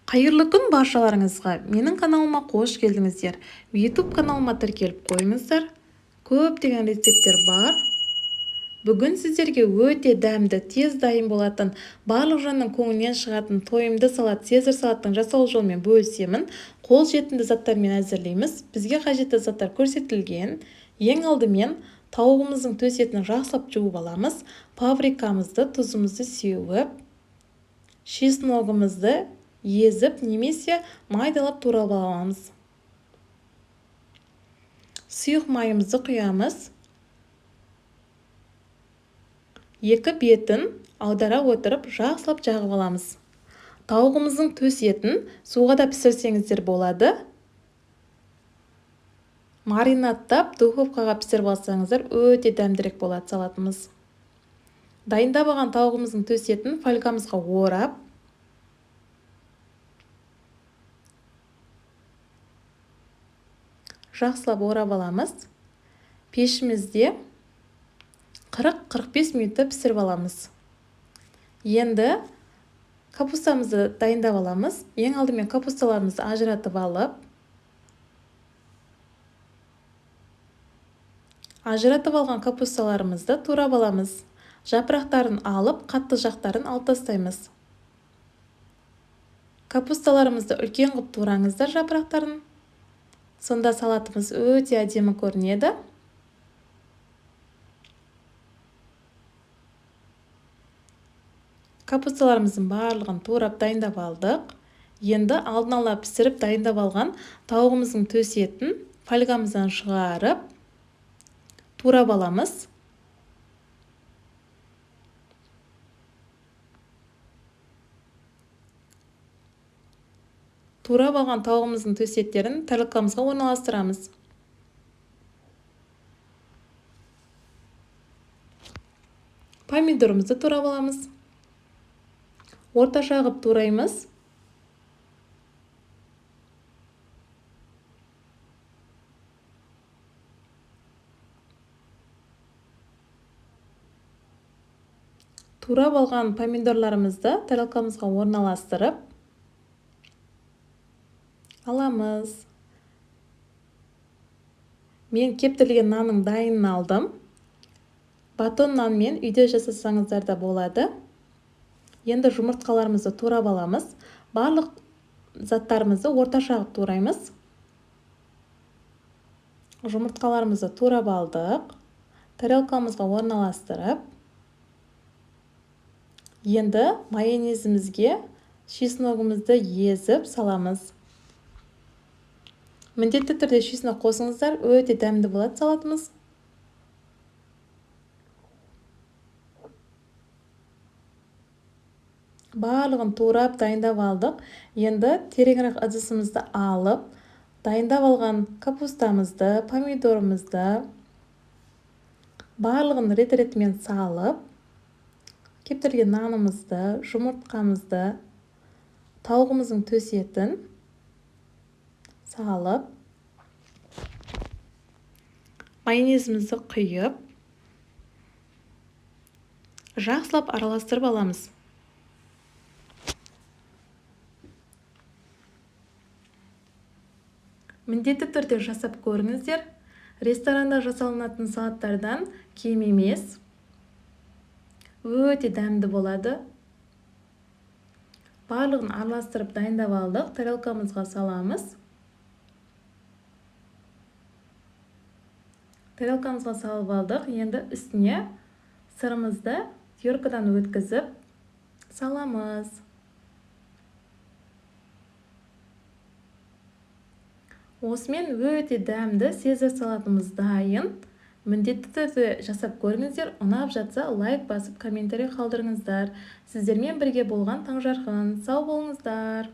Қайырлы күн баршаларыңызға. Менің каналыма қош келдіңіздер. YouTube каналыма тіркеліп қойыңыздар. Көптеген рецепттер бар. Бүгін сіздерге өте дәмді, тез дайын болатын, барлық жанның көңілінен шығатын тойымды салат, цезарь салаттың жасалу жолымен бөлісемін. Қолжетімді заттармен әзірлейміз. Бізге қажетті заттар көрсетілген. Ең алдымен тауығымыздың төс етін жақсылап жуып аламыз. Паприкамызды, тұзымызды сеуіп, чесногымызды езіп немесе майдалап турап аламыз. Сұйық майымызды құямыз. Екі бетін аудара отырып жақсылап жағып аламыз. Тауығымыздың төс етін суға да пісірсеңіздер болады. Маринадтап духовкаға пісіріп алсаңыздар өте дәмдірек болады салатымыз. Дайындап алған тауығымыздың төс етін фольгамызға орап, жақсылап орап аламыз. Пешімізде 40-45 минутта пісіріп аламыз. Енді капустамызды дайындап аламыз. Ең алдымен капусталарымызды ажыратып алып, ажыратып алған капусталарымызды турап аламыз. Жапырақтарын алып, қатты жақтарын алып тастаймыз. Капусталарымызды үлкен қылып тураңыздар жапырақтарын. Сонда салатымыз өте әдемі көрінеді. Капусталарымыздың барлығын турап дайындап алдық. Енді алдын ала пісіріп дайындап алған тауығымыздың төс етін фольгамыздан шығарып, турап аламыз. Турап алған тауығымыздың төс еттерін тарелкамызға орналастырамыз. Помидорымызды турап аламыз. Орташа қылып тураймыз. Турап алған помидорларымызды тарелкамызға орналастырып аламыз. Мен кептірілген нанның дайынын алдым. Батон нанмен үйде жасасаңыздар да болады. Енді жұмыртқаларымызды турап аламыз. Барлық заттарымызды орташа қылып тураймыз. Жұмыртқаларымызды турап алдық. Тарелкамызға орналастырып, енді майонезімізге чесногымызды езіп саламыз. Міндетті түрде чеснок қосыңыздар, өте дәмді болады салатымыз. Барлығын турап дайындап алдық. Енді тереңірек ыдысымызды алып, дайындап алған капустамызды, помидорымызды барлығын рет-ретімен салып, кептірілген нанымызды, жұмыртқамызды, тауығымыздың төс етін салып, майонезімізді құйып, жақсылап араластырып аламыз. Міндетті түрде жасап көріңіздер. Ресторанда жасалынатын салаттардан кем емес. Өте дәмді болады. Барлығын араластырып дайындап алдық. Тарелкамызға саламыз. Тарелкамызға салып алдық. Енді үстіне сырымызды теркадан өткізіп саламыз. Осымен өте дәмді цезарь салатымыз дайын. Міндетті түрде жасап көріңіздер. Ұнап жатса лайк басып комментарий қалдырыңыздар. Сіздермен бірге болған Таңжарқын. Сау болыңыздар.